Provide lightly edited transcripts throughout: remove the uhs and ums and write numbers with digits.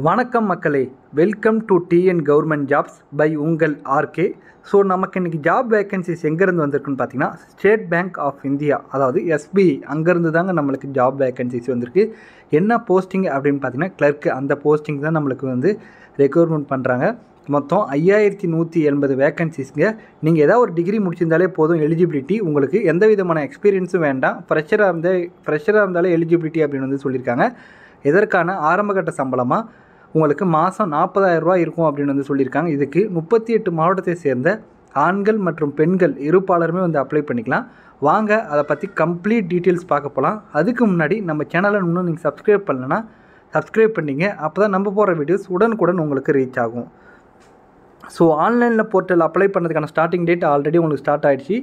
வணக்கம் மக்களே, welcome to TN government jobs by உங்கள் ஆர்கே. ஸோ நமக்கு இன்றைக்கி ஜாப் வேக்கன்சிஸ் எங்கேருந்து வந்திருக்குன்னு பார்த்தீங்கன்னா, ஸ்டேட் பேங்க் ஆஃப் இந்தியா, அதாவது எஸ்பிஐ, அங்கேருந்து தாங்க நம்மளுக்கு ஜாப் வேக்கன்சிஸ் வந்திருக்கு. என்ன போஸ்டிங் அப்படின்னு பார்த்தீங்கன்னா கிளர்க்கு, அந்த போஸ்டிங் தான் நம்மளுக்கு ரெக்ரூட்மெண்ட் பண்ணுறாங்க. மொத்தம் 5180 வேக்கன்சிஸ்ங்க. நீங்கள் ஏதாவது ஒரு டிகிரி முடிச்சிருந்தாலே போதும் எலிஜிபிலிட்டி. உங்களுக்கு எந்த விதமான எக்ஸ்பீரியன்ஸும் வேண்டாம். ஃப்ரெஷராக இருந்தாலே எலிஜிபிலிட்டி அப்படின்னு சொல்லியிருக்காங்க. இதற்கான ஆரம்பகட்ட சம்பளமாக உங்களுக்கு மாதம் 40,000 ரூபா இருக்கும் அப்படின்னு சொல்லியிருக்காங்க. இதுக்கு 38 மாவட்டத்தை சேர்ந்த ஆண்கள் மற்றும் பெண்கள் இருப்பாளருமே அப்ளை பண்ணிக்கலாம். வாங்க அதை பற்றி கம்ப்ளீட் டீட்டெயில்ஸ் பார்க்க போகலாம். அதுக்கு முன்னாடி நம்ம சேனலை இன்னும் நீங்கள் சப்ஸ்கிரைப் பண்ணலன்னா சப்ஸ்கிரைப் பண்ணிங்க. அப்போ தான் நம்ம போகிற வீடியோஸ் உடனுக்குடன் உங்களுக்கு ரீச் ஆகும். ஸோ ஆன்லைனில் போர்ட்டல் அப்ளை பண்ணுறதுக்கான ஸ்டார்டிங் டேட் ஆல்ரெடி உங்களுக்கு ஸ்டார்ட் ஆகிடுச்சு.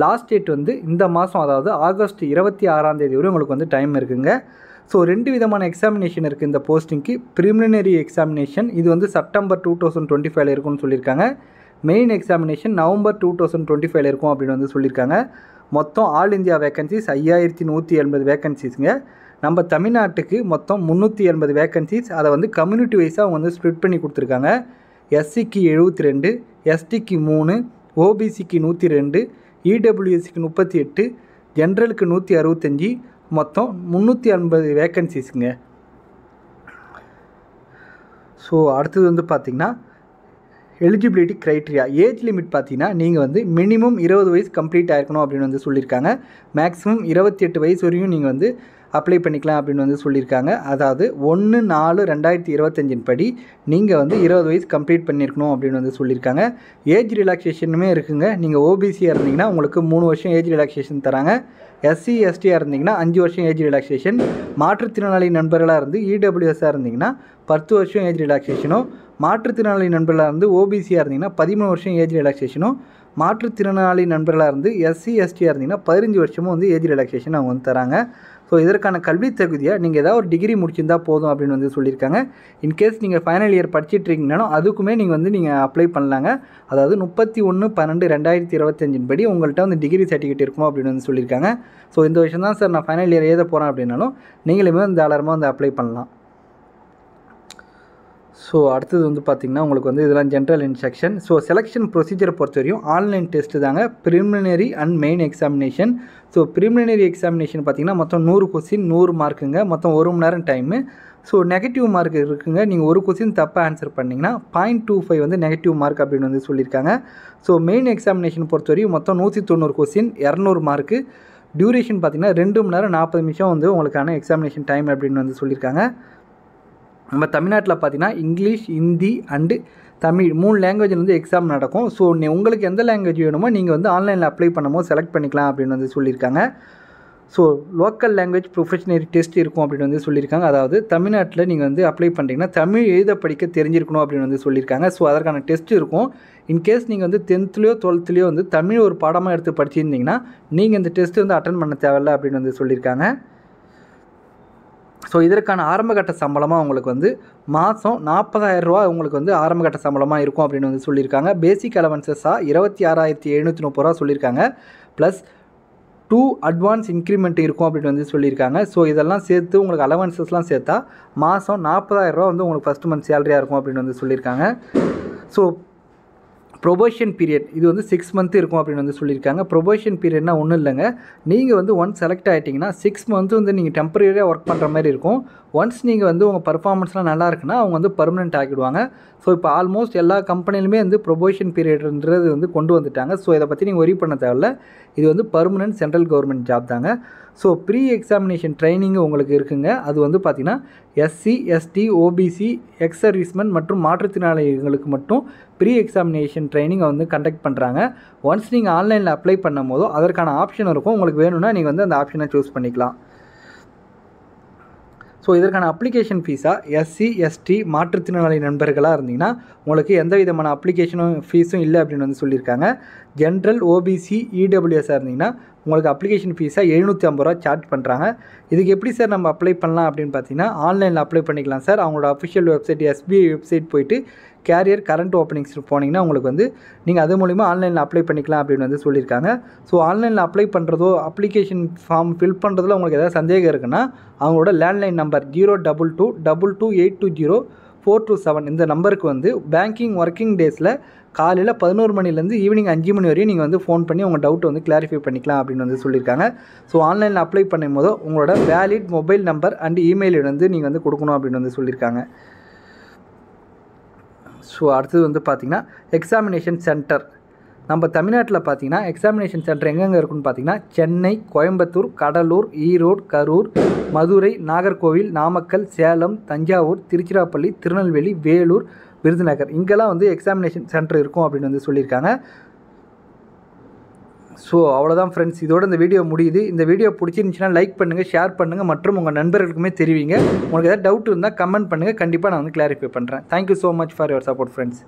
லாஸ்ட் டேட் இந்த மாதம், அதாவது ஆகஸ்ட் 26ஆம் தேதி வரை உங்களுக்கு டைம் இருக்குங்க. ஸோ 2 விதமான எக்ஸாமினேஷன் இருக்குது இந்த போஸ்டிங்க்கு. ப்ரிலிமினரி எக்ஸாமினேஷன் இது செப்டம்பர் 2025 இருக்கும்னு சொல்லியிருக்காங்க. மெயின் எக்ஸாமினேஷன் நவம்பர் 2025 இருக்கும் அப்படின்னு சொல்லியிருக்காங்க. மொத்தம் ஆல் இந்தியா வேக்கன்சிஸ் 5180 வேக்கன்சிஸ்ங்க. நம்ம தமிழ்நாட்டுக்கு மொத்தம் 380 வேக்கன்சிஸ். அதை கம்யூனிட்டி வைஸாக அவங்க ஸ்ப்ளிட் பண்ணி கொடுத்துருக்காங்க. எஸ்சிக்கு 72, எஸ்டிக்கு 3, ஓபிசிக்கு 102, இடபிள்யூஎஸ்சிக்கு 38, ஜென்ரலுக்கு 165, மொத்தம் 350 வேக்கன்சிஸுங்க. ஸோ அடுத்தது பார்த்திங்கன்னா எலிஜிபிலிட்டி க்ரைட்டீரியா, ஏஜ் லிமிட் பார்த்திங்கன்னா நீங்கள் மினிமம் 20 வயசு கம்ப்ளீட் ஆகிருக்கணும் அப்படின்னு சொல்லியிருக்காங்க. மேக்ஸிமம் 28 வயசு வரையும் நீங்கள் அப்ளை பண்ணிக்கலாம் அப்படின்னு சொல்லியிருக்காங்க. அதாவது 1/4/2025 படி நீங்கள் 20 வயசு கம்ப்ளீட் பண்ணியிருக்கணும் அப்படின்னு சொல்லியிருக்காங்க. ஏஜ் ரிலாக்ஸேஷனுமே இருக்குங்க. நீங்கள் ஓபிசியாக இருந்தீங்கன்னா உங்களுக்கு 3 வருஷம் ஏஜ் ரிலாக்ஸேஷன் தராங்க. எஸ்சி எஸ்டியாக இருந்தீங்கன்னா 5 வருஷம் ஏஜ் ரிலாக்ஸேஷன். மாற்றுத்திறனாளி நண்பர்களாக இருந்து இடபிள்யூஎஸ்ஸாக இருந்தீங்கன்னா 10 வருஷம் ஏஜ் ரிலாக்ஸேஷனும். மாற்றுத்திறனாளி நண்பர்களாக இருந்து ஓபிசியாக இருந்தீங்கன்னா 13 வருஷம் ஏஜ் ரிலாக்ஸேஷனும். மாற்றுத்திறனாளி நண்பர்களாக இருந்து எஸ்சி எஸ்டியாக இருந்தீங்கன்னா 15 வருஷமும் ஏஜ் ரிலாக்ஸேஷன் அவங்க தராங்க. ஸோ இதற்கான கல்வி தகுதியாக நீங்கள் ஏதாவது ஒரு டிகிரி முடிச்சிருந்தால் போதும் அப்படின்னு சொல்லியிருக்காங்க. இன்கேஸ் நீங்கள் ஃபைனல் இயர் படிச்சுட்ருக்கீங்கன்னா அதுக்குமே நீங்கள் அப்ளை பண்ணலாங்க. அதாவது 31/12/2025 படி உங்கள்கிட்ட டிகிரி சர்டிஃபிகேட் இருக்கணும் அப்படின்னு சொல்லியிருக்காங்க. ஸோ இந்த வருஷம் தான் சார் நான் ஃபைனல் இயர் எழுத போகிறேன் அப்படின்னாலும் நீங்களுமே தாராளமாக அப்ளை பண்ணலாம். ஸோ அடுத்தது பார்த்திங்கன்னா உங்களுக்கு இதெல்லாம் ஜென்ரல் இன்ஸ்ட்ரக்ஷன். ஸோ செலெக்ஷன் ப்ரொசீஜரை பொறுத்த வரையும் ஆன்லைன் டெஸ்ட்டு தாங்க, preliminary and main examination. So preliminary examination பார்த்திங்கன்னா மொத்தம் 100 கொஸ்டின் 100 மார்க்குங்க. மொத்தம் 1 மணி நேரம் டைமு. ஸோ நெகட்டிவ் மார்க் இருக்குங்க. நீங்கள் ஒரு கொஸ்டின் தப்பாக ஆன்சர் பண்ணிங்கன்னா 0.25 நெகட்டிவ் மார்க் அப்படின்னு சொல்லியிருக்காங்க. ஸோ மெயின் எக்ஸாமினேஷன் பொறுத்த வரையும் மொத்தம் 190 கொஸ்டின் 200 மார்க்கு. டியூரேஷன் பார்த்திங்கன்னா 2 மணி நேரம் 40 நிமிஷம் உங்களுக்கான எக்ஸாமினேஷன் டைம் அப்படின்னு சொல்லியிருக்காங்க. நம்ம தமிழ்நாட்டில் பார்த்திங்கன்னா இங்கிலீஷ், ஹிந்தி அண்டு தமிழ் 3 லாங்குவேஜில் எக்ஸாம் நடக்கும். ஸோ உங்களுக்கு எந்த லாங்குவேஜ் வேணுமோ நீங்கள் ஆன்லைனில் அப்ளை பண்ணும்போது செலக்ட் பண்ணிக்கலாம் அப்படின்னு சொல்லியிருக்காங்க. So local language probationary test இருக்கும் அப்படின்னு சொல்லியிருக்காங்க. அதாவது தமிழ்நாட்டில் நீங்கள் அப்ளை பண்ணுறீங்கன்னா தமிழ் எழுத படிக்க தெரிஞ்சிருக்கணும் அப்படின்னு சொல்லியிருக்காங்க. ஸோ அதற்கான டெஸ்ட் இருக்கும். இன்கேஸ் நீங்கள் 10th 12th தமிழ் ஒரு பாடமாக எடுத்து படிச்சிருந்தீங்கன்னா நீங்கள் இந்த டெஸ்ட்டு அட்டன் பண்ண தேவையில்லை அப்படின்னு சொல்லியிருக்காங்க. ஸோ இதற்கான ஆரம்பகட்ட சம்பளமாக உங்களுக்கு மாதம் 40,000 ரூபா உங்களுக்கு ஆரம்பகட்ட சம்பளமாக இருக்கும் அப்படின்னு சொல்லியிருக்காங்க. பேசிக் அலவன்சஸாக 26,730 ரூபா சொல்லியிருக்காங்க. ப்ளஸ் 2 அட்வான்ஸ் இன்க்ரிமெண்ட் இருக்கும் அப்படின்னு சொல்லியிருக்காங்க. ஸோ இதெல்லாம் சேர்த்து உங்களுக்கு அலவன்சஸ்லாம் சேர்த்தா மாதம் 40,000 ரூபா உங்களுக்கு ஃபஸ்ட் மந்த் சேலரியாக இருக்கும் அப்படின்னு சொல்லியிருக்காங்க. ஸோ ப்ரொபோஷன் பீரியட் இது 6 மந்த் இருக்கும் அப்படின்னு சொல்லியிருக்காங்க. ப்ரொபோஷன் பீரியட்னா ஒன்றும் இல்லைங்க. நீங்கள் ஒன்ஸ் செலக்ட் ஆகிட்டிங்கன்னா 6 மந்த் நீங்கள் டெம்பரரியாக ஒர்க் பண்ணுற மாதிரி இருக்கும். ஒன்ஸ் நீங்கள் உங்கள் பர்ஃபார்மன்ஸ்லாம் நல்லா இருக்குன்னா அவங்க பர்மனெண்ட் ஆக்கிடுவாங்க. ஸோ இப்போ ஆல்மோஸ்ட் எல்லா கம்பெனிலுமே ப்ரொபோஷன் பீரியட்ன்றது கொண்டு வந்துட்டாங்க. ஸோ இதை பற்றி நீங்கள் ஒரி பண்ண தேவையில்ல. இது பர்மனெண்ட் சென்ட்ரல் கவர்மெண்ட் ஜாப் தாங்க. ஸோ ப்ரீ எக்ஸாமினேஷன் ட்ரைனிங் உங்களுக்கு இருக்குங்க. அது பார்த்திங்கன்னா SC ST OBC ex serviceman மற்றும் மாற்றுத்திறனாளிகளுக்கு மட்டும் ப்ரீ எக்ஸாமினேஷன் ட்ரைனிங் கண்டக்ட் பண்ணுறாங்க. ஒன்ஸ் நீங்கள் ஆன்லைனில் அப்ளை பண்ணும் போதோ அதற்கான ஆப்ஷன் இருக்கும். உங்களுக்கு வேணும்னா நீங்கள் அந்த ஆப்ஷனை சூஸ் பண்ணிக்கலாம். ஸோ இதற்கான அப்ளிகேஷன் ஃபீஸாக எஸ்சி எஸ்டி மாற்றுத்திறனாளி நண்பர்களாக இருந்தீங்கன்னா உங்களுக்கு எந்த விதமான அப்ளிகேஷனும் ஃபீஸும் இல்லை அப்படின்னு சொல்லியிருக்காங்க. ஜென்ரல் ஓபிசி இடபிள்யூஎஸ்ஸாக இருந்தீங்கன்னா உங்களுக்கு அப்ளிகேஷன் ஃபீஸாக 750 ரூபா சார்ஜ் பண்ணுறாங்க. இதுக்கு எப்படி சார் நம்ம அப்ளை பண்ணலாம் அப்படின்னு பார்த்தீங்கன்னா ஆன்லைனில் அப்ளை பண்ணிக்கலாம் சார். அவங்களோட அஃபிஷியல் வெப்சைட் எஸ்பிஐ வெப்சைட் போய்ட்டு கேரியர் கரண்ட் ஓப்பனிங்ஸ் போனீங்கன்னா உங்களுக்கு நீங்கள் அது மூலிமா ஆன்லைனில் அப்ளை பண்ணிக்கலாம் அப்படின்னு சொல்லியிருக்காங்க. ஸோ ஆன்லைனில் அப்ளை பண்ணுறதோ அப்ளிகேஷன் ஃபார்ம் ஃபில் பண்ணுறதுல உங்களுக்கு ஏதாவது சந்தேகம் இருக்குன்னா அவங்களோட லேண்ட்லைன் நம்பர் 022222820 427 இந்த நம்பருக்கு வந்து பேங்கிங் ஒர்க்கிங் டேஸில் காலையில் 11 மணிலேருந்து ஈவினிங் 5 மணி வரையும் நீங்கள் வந்து ஃபோன் பண்ணி உங்கள் டவுட்டை வந்து கிளாரிஃபை பண்ணிக்கலாம் அப்படின்னு வந்து சொல்லியிருக்காங்க. ஸோ ஆன்லைனில் அப்ளை பண்ணும் போது உங்களோட valid mobile number and email வந்து நீங்கள் வந்து கொடுக்கணும் அப்படின்னு வந்து சொல்லியிருக்காங்க. ஸோ அடுத்தது வந்து பார்த்திங்கன்னா எக்ஸாமினேஷன் சென்டர். நம்ம தமிழ்நாட்டில் பார்த்திங்கன்னா எக்ஸாமினேஷன் சென்டர் எங்கெங்கே இருக்குன்னு பார்த்திங்கன்னா சென்னை, கோயம்புத்தூர், கடலூர், ஈரோடு, கரூர், மதுரை, நாகர்கோவில், நாமக்கல், சேலம், தஞ்சாவூர், திருச்சிராப்பள்ளி, திருநெல்வேலி, வேலூர், விருதுநகர் இங்கெல்லாம் வந்து எக்ஸாமினேஷன் சென்டர் இருக்கும் அப்படின்னு வந்து சொல்லியிருக்காங்க. ஸோ அவ்வளோதான் ஃப்ரெண்ட்ஸ், இதோட இந்த வீடியோ முடியுது. இந்த வீடியோ பிடிச்சிருந்துச்சுன்னா லைக் பண்ணுங்கள், ஷேர் பண்ணுங்கள் மற்றும் உங்கள் நண்பர்களுக்குமே தெரிவிங்க. உங்களுக்கு ஏதாவது டவுட் இருந்தால் கமெண்ட் பண்ணுங்கள், கண்டிப்பாக நான் வந்து கிளாரிஃபை பண்ணுறேன். Thank you so much for your support friends.